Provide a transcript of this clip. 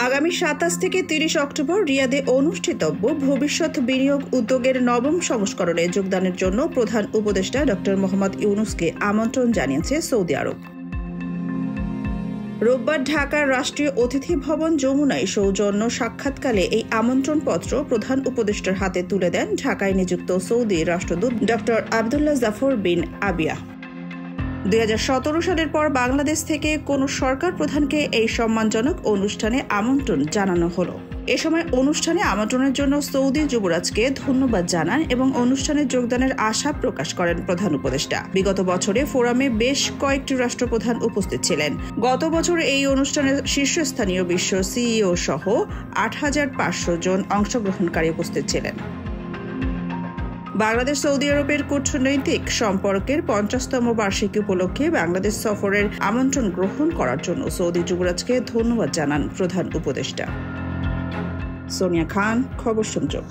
আগামী ২৭ থেকে ৩০ অক্টোবর রিয়াদে অনুষ্ঠিতব্য ভবিষ্যৎ বিনিয়োগ উদ্যোগের নবম সংস্করণে যোগদানের জন্য প্রধান উপদেষ্টা ড. মোহাম্মদ ইউনূসকে আমন্ত্রণ জানিয়েছে সৌদি আরব। রোববার ঢাকার রাষ্ট্রীয় অতিথি ভবন যমুনায় সৌজন্য সাক্ষাৎকালে এই আমন্ত্রণপত্র প্রধান উপদেষ্টার হাতে তুলে দেন ঢাকায় নিযুক্ত সৌদি রাষ্ট্রদূত ড. আবদুল্লাহ জাফর বিন আবিয়া। ২০১৭ সালের পর বাংলাদেশ থেকে কোনো সরকার প্রধানকে এই সম্মানজনক অনুষ্ঠানে আমন্ত্রণ জানানো হলো। এ সময় অনুষ্ঠানে আমন্ত্রণের জন্য সৌদি যুবরাজকে ধন্যবাদ জানান এবং অনুষ্ঠানে যোগদানের আশা প্রকাশ করেন প্রধান উপদেষ্টা। বিগত বছরে ফোরামে বেশ কয়েকটি রাষ্ট্রপ্রধান উপস্থিত ছিলেন। গত বছর এই অনুষ্ঠানে শীর্ষস্থানীয় বিশ্ব সিইও সহ ৮৫০০ জন অংশগ্রহণকারী উপস্থিত ছিলেন। বাংলাদেশ সৌদি আরবের কূটনৈতিক সম্পর্কের ৫০তম বার্ষিকী উপলক্ষে বাংলাদেশ সফরের আমন্ত্রণ গ্রহণ করার জন্য সৌদি যুবরাজকে ধন্যবাদ জানান প্রধান উপদেষ্টা। সোনিয়া খান, খবর সংযোগ।